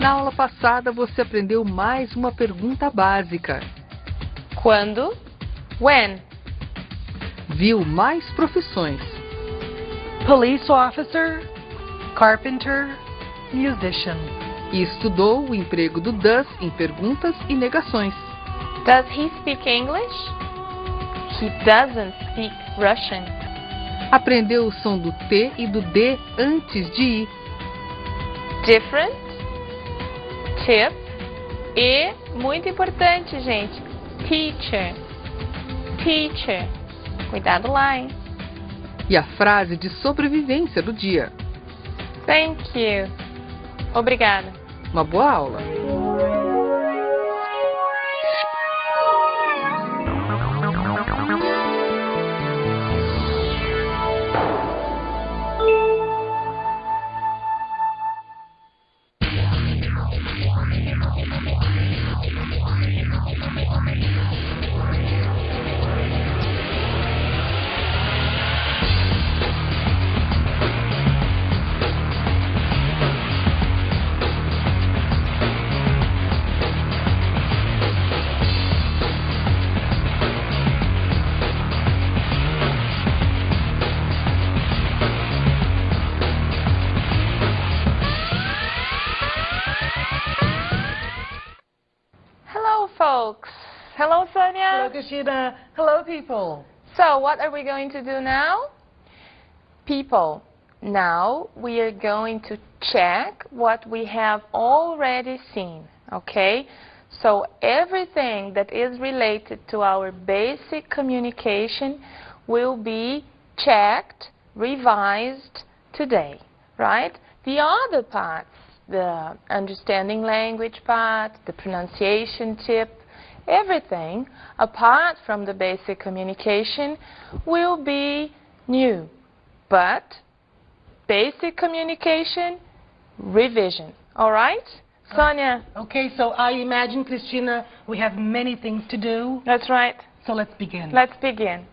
Na aula passada você aprendeu mais uma pergunta básica. Quando? When? Viu mais profissões. Police officer, carpenter, musician. E estudou o emprego do does em perguntas e negações. Does he speak English? He doesn't speak Russian. Aprendeu o som do T e do D antes de ir. Different, tip e, muito importante, gente, teacher. Teacher. Cuidado lá, hein? E a frase de sobrevivência do dia. Thank you. Obrigada. Uma boa aula. Hello, folks. Hello, Sonia. Hello, Christina. Hello, people. So, what are we going to do now? People, now we are going to check what we have already seen, okay? So, everything that is related to our basic communication will be checked, revised today, right? The other parts, the understanding language part, the pronunciation tip, everything apart from the basic communication will be new. But basic communication, revision. All right? Sonia? Okay, so I imagine, Christina, we have many things to do. That's right. So let's begin. Let's begin.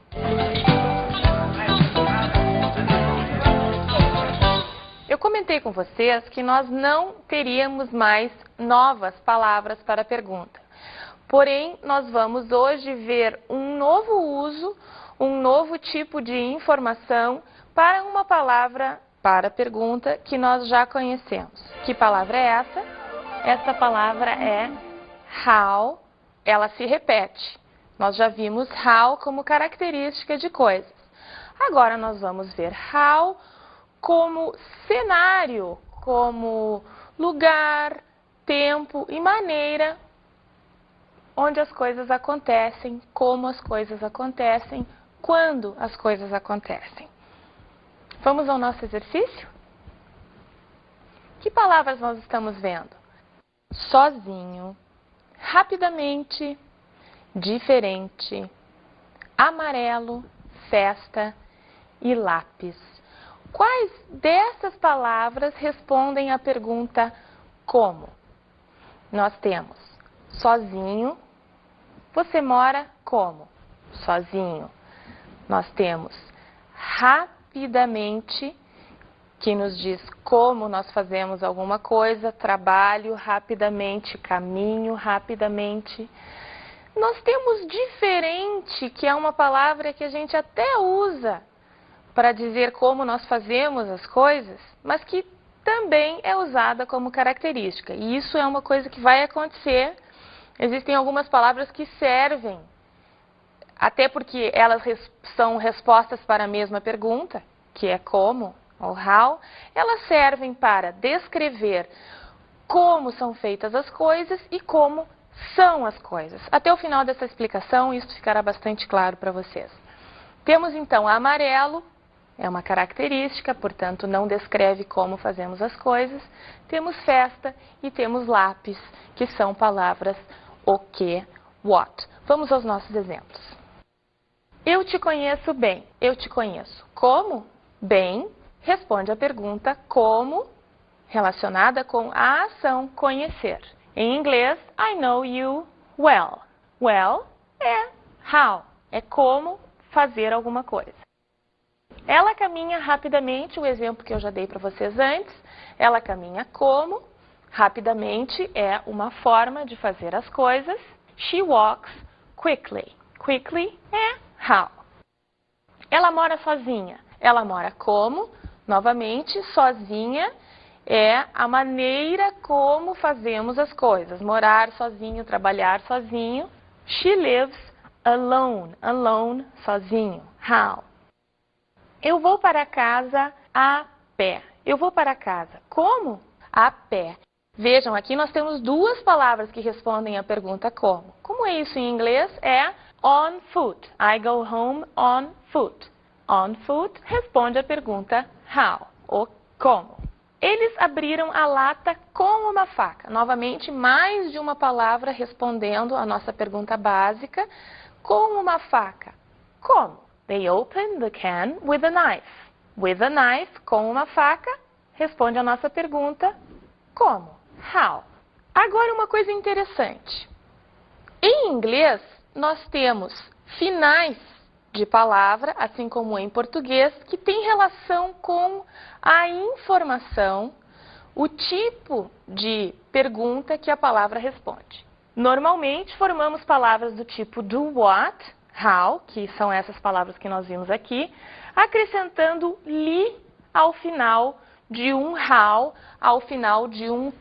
Eu comentei com vocês que nós não teríamos mais novas palavras para a pergunta. Porém, nós vamos hoje ver um novo uso, um novo tipo de informação para uma palavra para a pergunta que nós já conhecemos. Que palavra é essa? Essa palavra é how. Ela se repete. Nós já vimos how como característica de coisas. Agora nós vamos ver how como cenário, como lugar, tempo e maneira onde as coisas acontecem, como as coisas acontecem, quando as coisas acontecem. Vamos ao nosso exercício? Que palavras nós estamos vendo? Sozinho, rapidamente, diferente, amarelo, festa e lápis. Quais dessas palavras respondem à pergunta como? Nós temos sozinho. Você mora como? Sozinho. Nós temos rapidamente, que nos diz como nós fazemos alguma coisa, trabalho rapidamente, caminho rapidamente. Nós temos diferente, que é uma palavra que a gente até usa para dizer como nós fazemos as coisas, mas que também é usada como característica. E isso é uma coisa que vai acontecer. Existem algumas palavras que servem, até porque elas são respostas para a mesma pergunta, que é como ou how, elas servem para descrever como são feitas as coisas e como são as coisas. Até o final dessa explicação, isso ficará bastante claro para vocês. Temos então amarelo. É uma característica, portanto, não descreve como fazemos as coisas. Temos festa e temos lápis, que são palavras o que, what. Vamos aos nossos exemplos. Eu te conheço bem. Eu te conheço. Como? Bem. Responde a pergunta como, relacionada com a ação conhecer. Em inglês, I know you well. Well é how. É como fazer alguma coisa. Ela caminha rapidamente, o exemplo que eu já dei para vocês antes. Ela caminha como? Rapidamente é uma forma de fazer as coisas. She walks quickly. Quickly é how. Ela mora sozinha. Ela mora como? Novamente, sozinha é a maneira como fazemos as coisas. Morar sozinho, trabalhar sozinho. She lives alone. Alone, sozinho. How? Eu vou para casa a pé. Eu vou para casa como? A pé. Vejam, aqui nós temos duas palavras que respondem à pergunta como. Como é isso em inglês? É on foot. I go home on foot. On foot responde à pergunta how, ou como. Eles abriram a lata com uma faca. Novamente, mais de uma palavra respondendo à nossa pergunta básica. Com uma faca. Como? They opened the can with a knife. With a knife, com uma faca, responde à nossa pergunta como? How. Agora uma coisa interessante. Em inglês, nós temos finais de palavra, assim como em português, que tem relação com a informação, o tipo de pergunta que a palavra responde. Normalmente, formamos palavras do tipo do what, how, que são essas palavras que nós vimos aqui, acrescentando li ao final de um how, ao final de um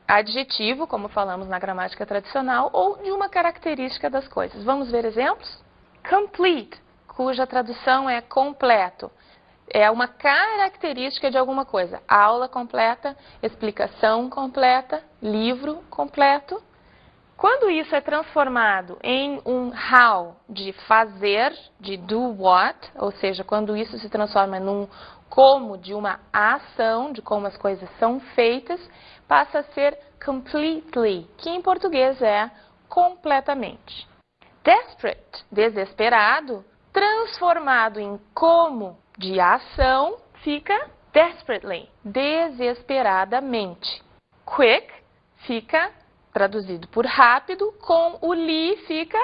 adjetivo, como falamos na gramática tradicional, ou de uma característica das coisas. Vamos ver exemplos? Complete, cuja tradução é completo. É uma característica de alguma coisa. Aula completa, explicação completa, livro completo. Quando isso é transformado em um how de fazer, de do what, ou seja, quando isso se transforma num como de uma ação, de como as coisas são feitas, passa a ser completely, que em português é completamente. Desperate, desesperado, transformado em como de ação, fica desperately, desesperadamente. Quick fica traduzido por rápido, com o li fica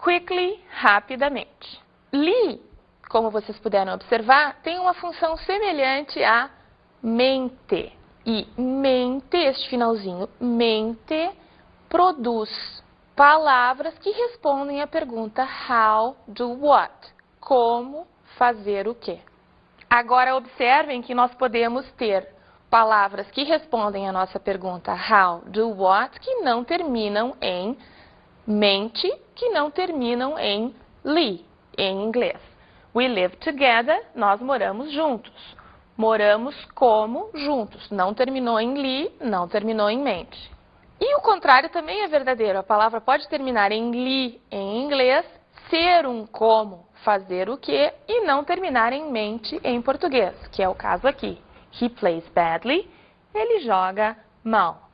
quickly, rapidamente. Li, como vocês puderam observar, tem uma função semelhante a mente. E mente, este finalzinho, mente, produz palavras que respondem à pergunta how, do what, como fazer o quê. Agora observem que nós podemos ter palavras que respondem à nossa pergunta how, do what, que não terminam em mente, que não terminam em li, em inglês. We live together, nós moramos juntos. Moramos como juntos. Não terminou em li, não terminou em mente. E o contrário também é verdadeiro. A palavra pode terminar em li em inglês, ser um como, fazer o que, e não terminar em mente em português, que é o caso aqui. He plays badly, ele joga mal.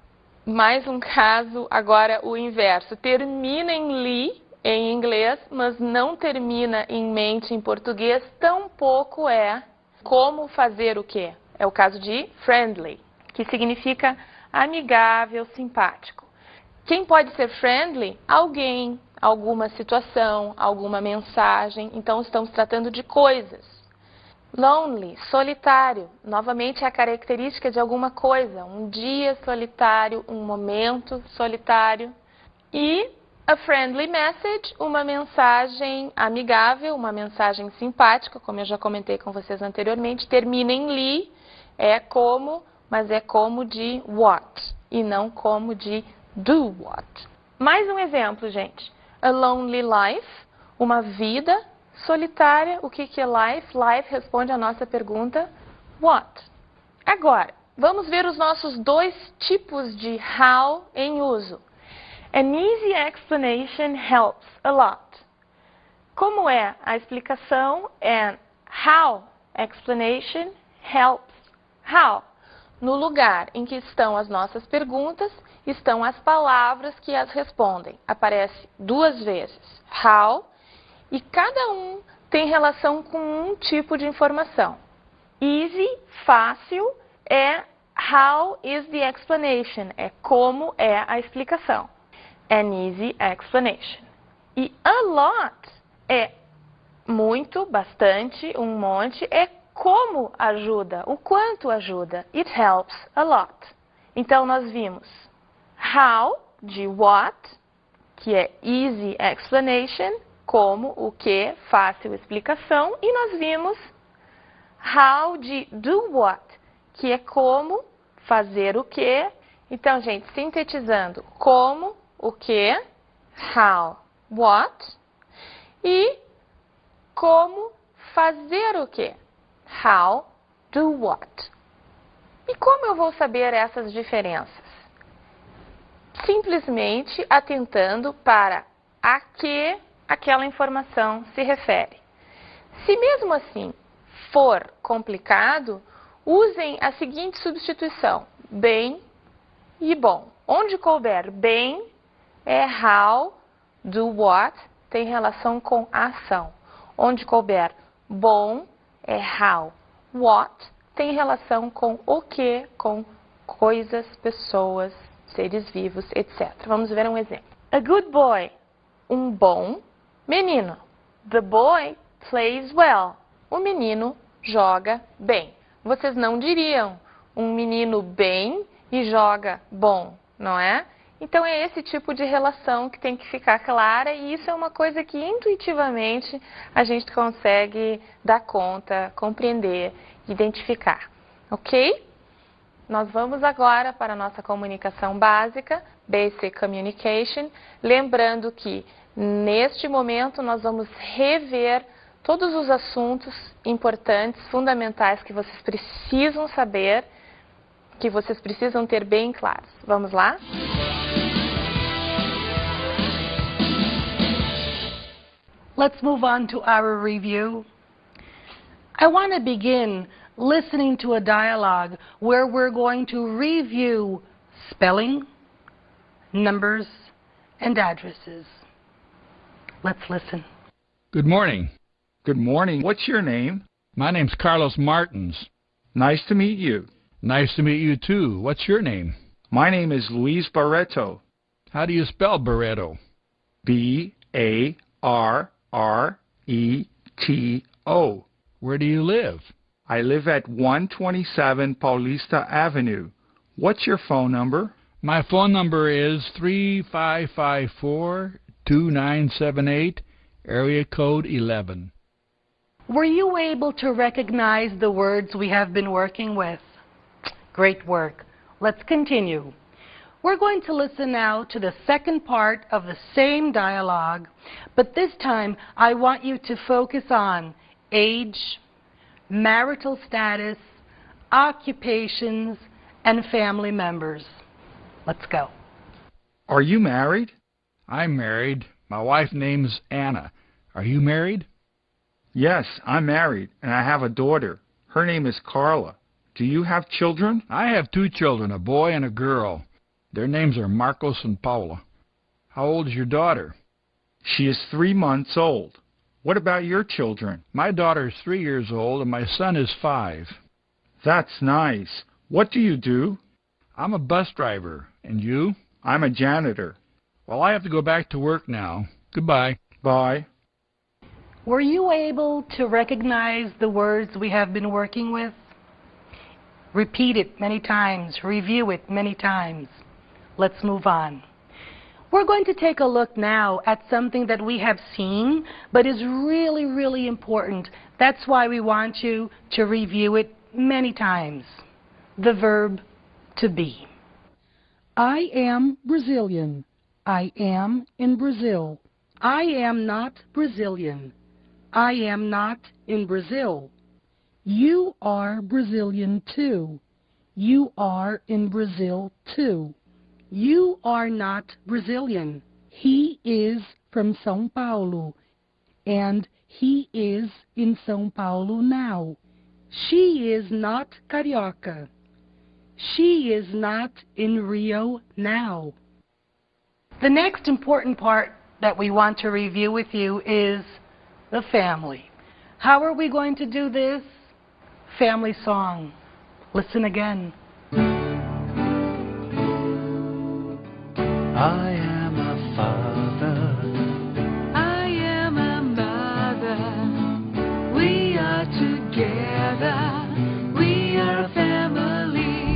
Mais um caso, agora o inverso. Termina em li em inglês, mas não termina em mente em português, tampouco é como fazer o quê? É o caso de friendly, que significa amigável, simpático. Quem pode ser friendly? Alguém, alguma situação, alguma mensagem. Então, estamos tratando de coisas. Lonely, solitário. Novamente, é a característica de alguma coisa. Um dia solitário, um momento solitário. E a friendly message, uma mensagem amigável, uma mensagem simpática, como eu já comentei com vocês anteriormente. Termina em li, é como, mas é como de what, e não como de do what. Mais um exemplo, gente. A lonely life, uma vida solitária. O que é life? Life responde à nossa pergunta what. Agora, vamos ver os nossos dois tipos de how em uso. An easy explanation helps a lot. Como é a explicação? And how explanation helps how. No lugar em que estão as nossas perguntas, estão as palavras que as respondem. Aparece duas vezes how, e cada um tem relação com um tipo de informação. Easy, fácil, é how is the explanation, é como é a explicação. An easy explanation. E a lot é muito, bastante, um monte, é como ajuda, o quanto ajuda. It helps a lot. Então, nós vimos how, de what, que é easy explanation, como, o que, fácil explicação. E nós vimos how, de do what, que é como, fazer o que. Então, gente, sintetizando, como, o que, how, what, e como fazer o que, how, do what. E como eu vou saber essas diferenças? Simplesmente atentando para a que aquela informação se refere. Se mesmo assim for complicado, usem a seguinte substituição: bem e bom. Onde couber bem é how, do what, tem relação com a ação. Onde couber bom é how, what, tem relação com o que, com coisas, pessoas, seres vivos, etc. Vamos ver um exemplo. A good boy, um bom menino. The boy plays well. O menino joga bem. Vocês não diriam um menino bem e joga bom, não é? Então é esse tipo de relação que tem que ficar clara, e isso é uma coisa que intuitivamente a gente consegue dar conta, compreender, identificar, ok? Nós vamos agora para a nossa comunicação básica, Basic Communication, lembrando que neste momento nós vamos rever todos os assuntos importantes, fundamentais que vocês precisam saber, que vocês precisam ter bem claros. Vamos lá? Let's move on to our review. I want to begin listening to a dialogue where we're going to review spelling, numbers, and addresses. Let's listen. Good morning. Good morning. What's your name? My name's Carlos Martins. Nice to meet you. Nice to meet you, too. What's your name? My name is Luis Barreto. How do you spell Barreto? B-A-R-R-E-T-O. Where do you live? I live at 127 Paulista Avenue. What's your phone number? My phone number is 3554-2978, area code 11. Were you able to recognize the words we have been working with? Great work. Let's continue. We're going to listen now to the second part of the same dialogue, but this time I want you to focus on age, marital status, occupations, and family members. Let's go. Are you married? I'm married. My wife's name's Anna. Are you married? Yes, I'm married, and I have a daughter. Her name is Carla. Do you have children? I have 2 children, a boy and a girl. Their names are Marcos and Paula. How old is your daughter? She is 3 months old. What about your children? My daughter is 3 years old, and my son is 5. That's nice. What do you do? I'm a bus driver. And you? I'm a janitor. Well, I have to go back to work now. Goodbye. Bye. Were you able to recognize the words we have been working with? Repeat it many times. Review it many times. Let's move on. We're going to take a look now at something that we have seen, but is really, really important. That's why we want you to review it many times. The verb to be. I am Brazilian. I am in Brazil. I am not Brazilian. I am not in Brazil. You are Brazilian too. You are in Brazil too. You are not Brazilian. He is from São Paulo, and he is in São Paulo now. She is not carioca. She is not in Rio now. The next important part that we want to review with you is the family. How are we going to do this? Family song. Listen again. I am a father. I am a mother. We are together. We are family.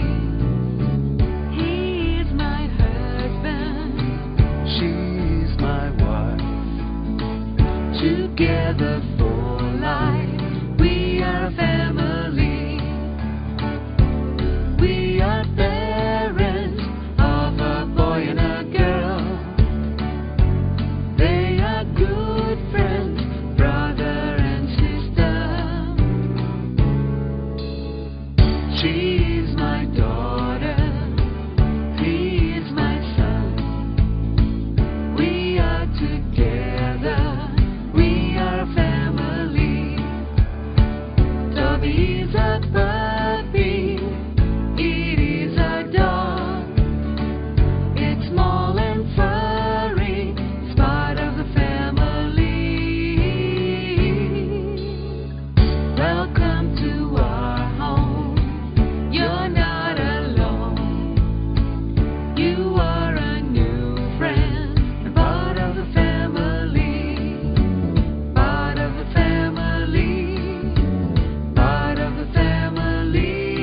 She's my daughter, he is my son. We are together, we are family. Toby's a puppy, it is a dog. It's small and furry, it's part of the family. Welcome to our home, you're not alone. You are a new friend, and part of the family. Part of the family, part of the family.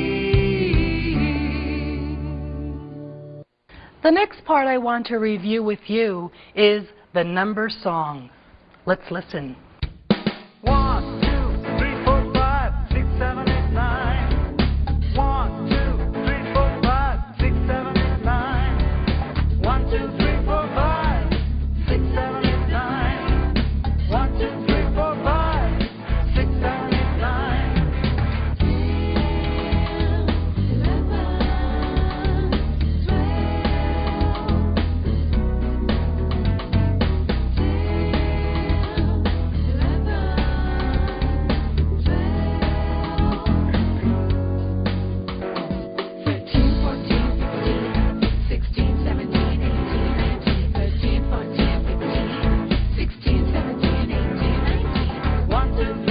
The next part I want to review with you is the number song. Let's listen. 1, 2, 3, 4, 5, 6, 7, 8, 9. 1, 2, 3, 4, 5, 6, 7, 8, 9. 1, 2, 3, 4, 5, 6, 7, 8, 9. 1, 2, 3, 4, 5, 6, 7, 8, 9. 13, 14, 15, 16, 17, 18, 19. 13, 14, 15, 16, 17, 18, 19. 1, 2, 3, 4,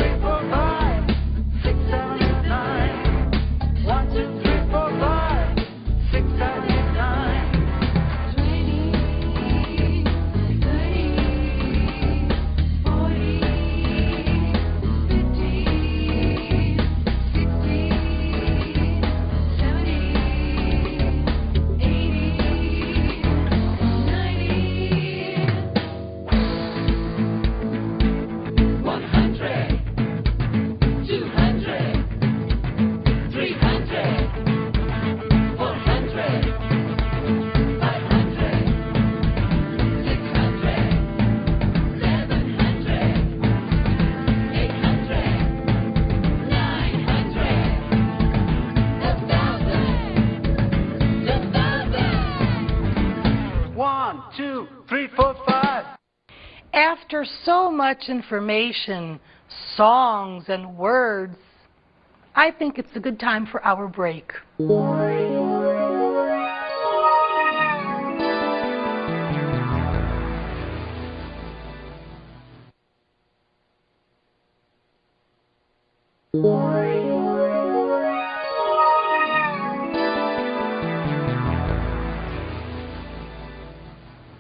5, 6, 7, 8, 9. 1, 2, 3, 4, 5, 6, 7, 8, 9. 20, 30, 40, 50, 60, 70, 80, 90, 100, 200, 300, 400, 500, 600, 700, 800, 900, 1,000. 1, 2, 3, 4, 5. After so much information, songs, and words, I think it's a good time for our break.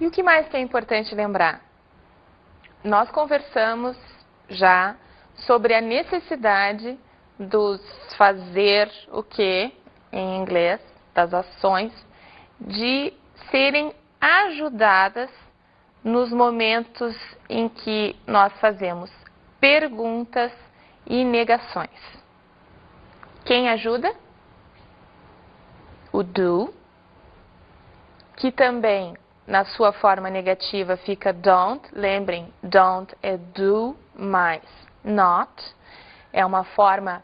E o que mais que é importante lembrar? Nós conversamos já sobre a necessidade dos fazer o que, em inglês, das ações, de serem ajudadas nos momentos em que nós fazemos perguntas e negações. Quem ajuda? O do, que também na sua forma negativa fica don't. Lembrem, don't é do mais not. É uma forma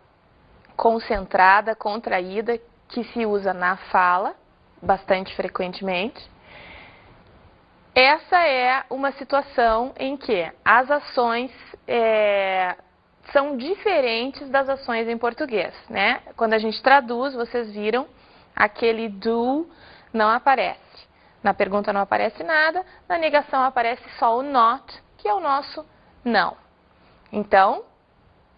concentrada, contraída, que se usa na fala, bastante frequentemente. Essa é uma situação em que as ações são diferentes das ações em português, né? Quando a gente traduz, vocês viram, aquele do não aparece. Na pergunta não aparece nada, na negação aparece só o not, que é o nosso não. Então,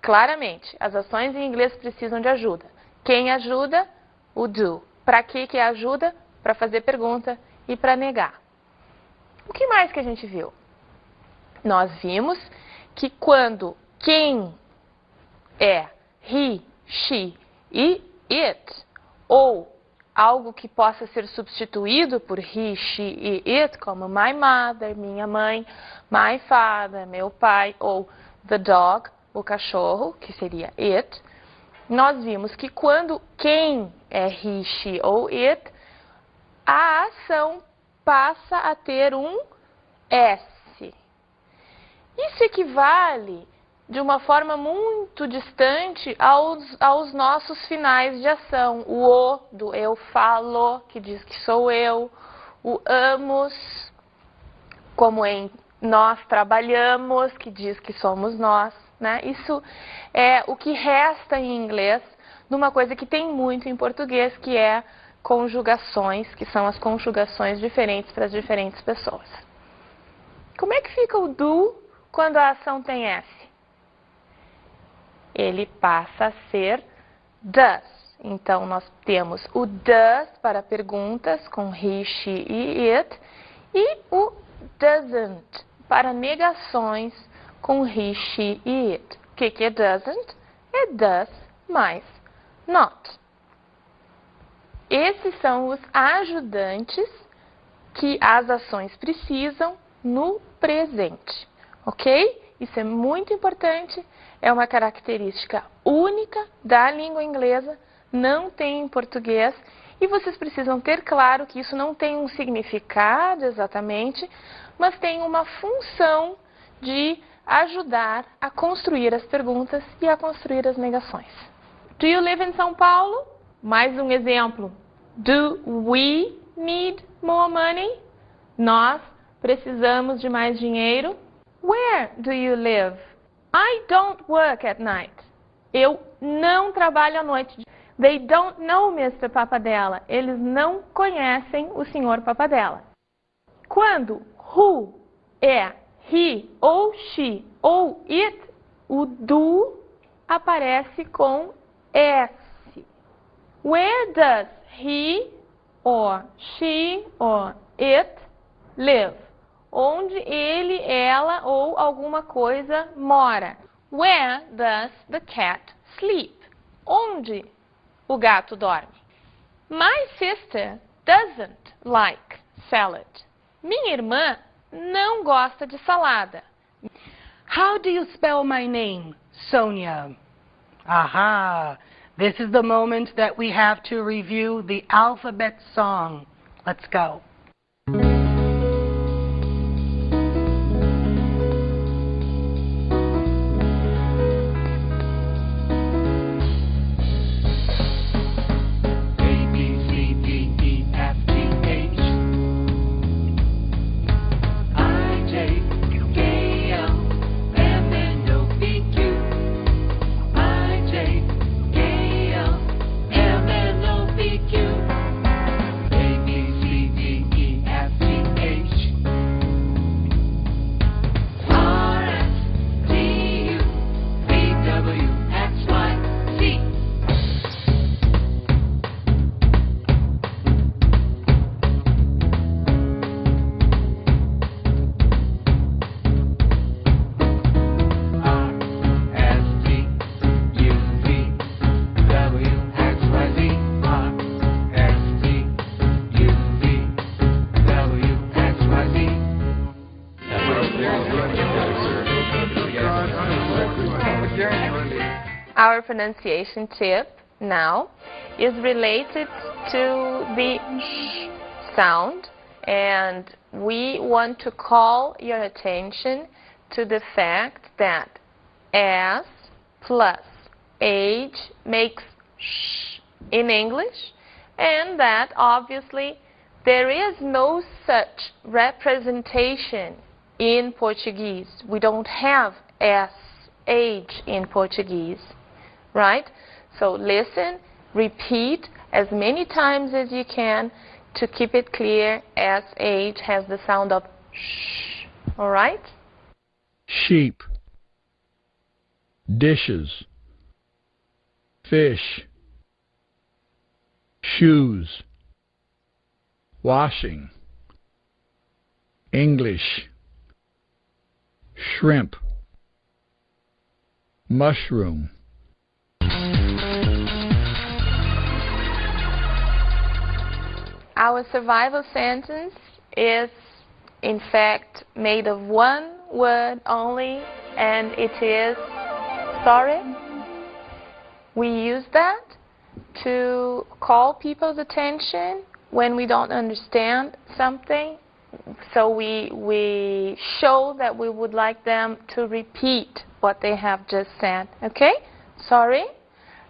claramente, as ações em inglês precisam de ajuda. Quem ajuda? O do. Para que é ajuda? Para fazer pergunta e para negar. O que mais que a gente viu? Nós vimos que quando quem é he, she e it, ou algo que possa ser substituído por he, she e it, como my mother, minha mãe, my father, meu pai, ou the dog, o cachorro, que seria it, nós vimos que quando quem é he, she ou it, a ação passa a ter um S. Isso equivale de uma forma muito distante aos nossos finais de ação. O do eu falo, que diz que sou eu. O amos, como em nós trabalhamos, que diz que somos nós, né? Isso é o que resta em inglês de uma coisa que tem muito em português, que é conjugações, que são as conjugações diferentes para as diferentes pessoas. Como é que fica o do quando a ação tem S? Ele passa a ser does. Então, nós temos o does para perguntas, com he, she e it, e o doesn't para negações, com he, she e it. O que é doesn't? É does mais not. Esses são os ajudantes que as ações precisam no presente, ok? Isso é muito importante, é uma característica única da língua inglesa, não tem em português, e vocês precisam ter claro que isso não tem um significado exatamente, mas tem uma função de ajudar a construir as perguntas e a construir as negações. Do you live in São Paulo? Mais um exemplo. Do we need more money? Nós precisamos de mais dinheiro. Where do you live? I don't work at night. Eu não trabalho à noite. They don't know Mr. Papadella. Eles não conhecem o Sr. Papadella. Quando who é he ou she ou it, o do aparece com S. Where does he or she or it live? Onde ele, ela ou alguma coisa mora. Where does the cat sleep? Onde o gato dorme. My sister doesn't like salad. Minha irmã não gosta de salada. How do you spell my name, Sonia? Aha! This is the moment that we have to review the alphabet song. Let's go. Our pronunciation tip now is related to the sh sound, and we want to call your attention to the fact that S plus age makes sh in English, and that obviously there is no such representation in Portuguese. We don't have SH in Portuguese, right? So listen, repeat as many times as you can to keep it clear. SH has the sound of sh, all right? Sheep, dishes, fish, shoes, washing, English, shrimp, mushroom. Our survival sentence is in fact made of one word only, and it is sorry. We use that to call people's attention when we don't understand something, So we show that we would like them to repeat what they have just said. Okay? Sorry?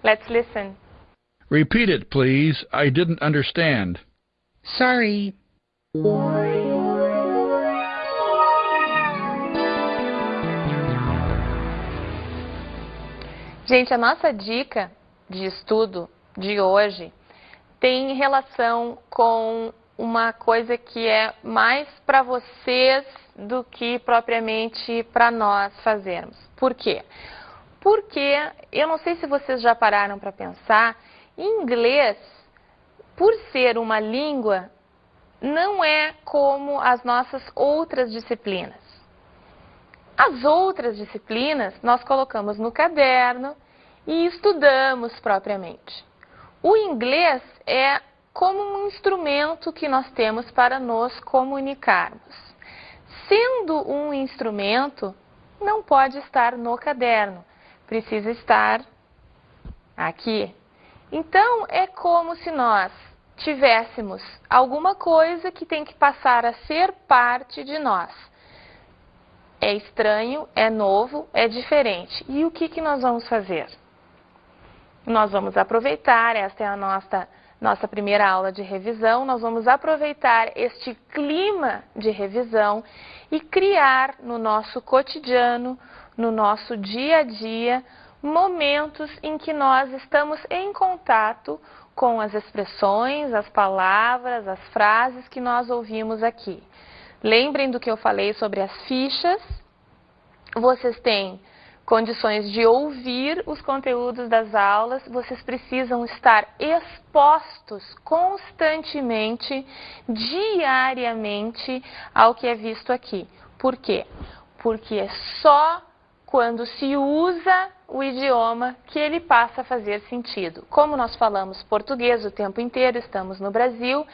Let's listen. Repeat it, please. I didn't understand. Sorry. Gente, a nossa dica de estudo de hoje tem relação com uma coisa que é mais para vocês do que propriamente para nós fazermos. Por quê? Porque eu não sei se vocês já pararam para pensar, inglês, por ser uma língua, não é como as nossas outras disciplinas. As outras disciplinas nós colocamos no caderno e estudamos propriamente. O inglês é como um instrumento que nós temos para nos comunicarmos. Sendo um instrumento, não pode estar no caderno, precisa estar aqui. Então, é como se nós tivéssemos alguma coisa que tem que passar a ser parte de nós. É estranho, é novo, é diferente. E o que nós vamos fazer? Nós vamos aproveitar, esta é a nossa primeira aula de revisão, nós vamos aproveitar este clima de revisão e criar no nosso cotidiano, no nosso dia a dia, momentos em que nós estamos em contato com as expressões, as palavras, as frases que nós ouvimos aqui. Lembrem do que eu falei sobre as fichas. Vocês têm condições de ouvir os conteúdos das aulas, vocês precisam estar expostos constantemente, diariamente, ao que é visto aqui. Por quê? Porque é só quando se usa o idioma que ele passa a fazer sentido. Como nós falamos português o tempo inteiro, estamos no Brasil,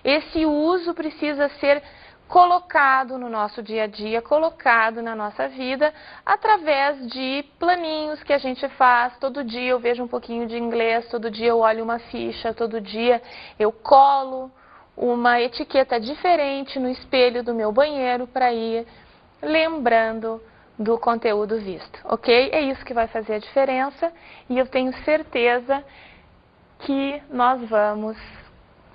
esse uso precisa ser colocado no nosso dia a dia, colocado na nossa vida, através de planinhos que a gente faz. Todo dia eu vejo um pouquinho de inglês, todo dia eu olho uma ficha, todo dia eu colo uma etiqueta diferente no espelho do meu banheiro para ir lembrando do conteúdo visto, ok? É isso que vai fazer a diferença e eu tenho certeza que nós vamos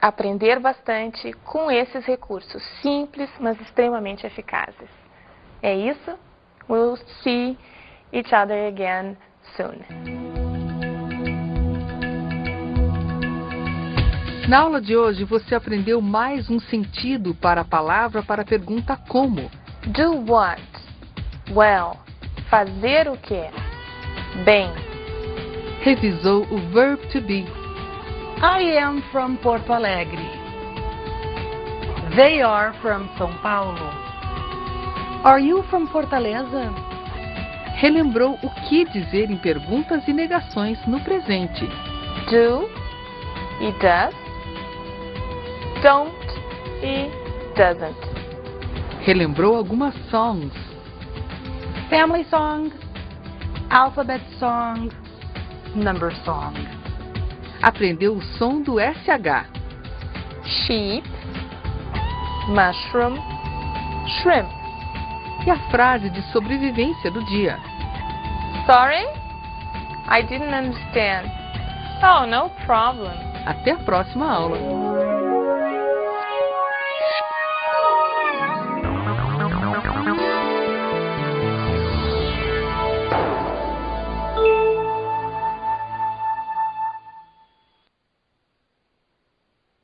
aprender bastante com esses recursos simples, mas extremamente eficazes. É isso? We'll see each other again soon. Na aula de hoje, você aprendeu mais um sentido para a palavra para a pergunta como. Do what? Well. Fazer o quê? Bem. Revisou o verb to be. I am from Porto Alegre. They are from São Paulo. Are you from Fortaleza? Relembrou o que dizer em perguntas e negações no presente. Do e does. Don't e doesn't. Relembrou algumas songs. Family song, alphabet song, number song. Aprendeu o som do SH. Sheep, mushroom, shrimp. E a frase de sobrevivência do dia. Sorry? I didn't understand. Oh, no problem. Até a próxima aula.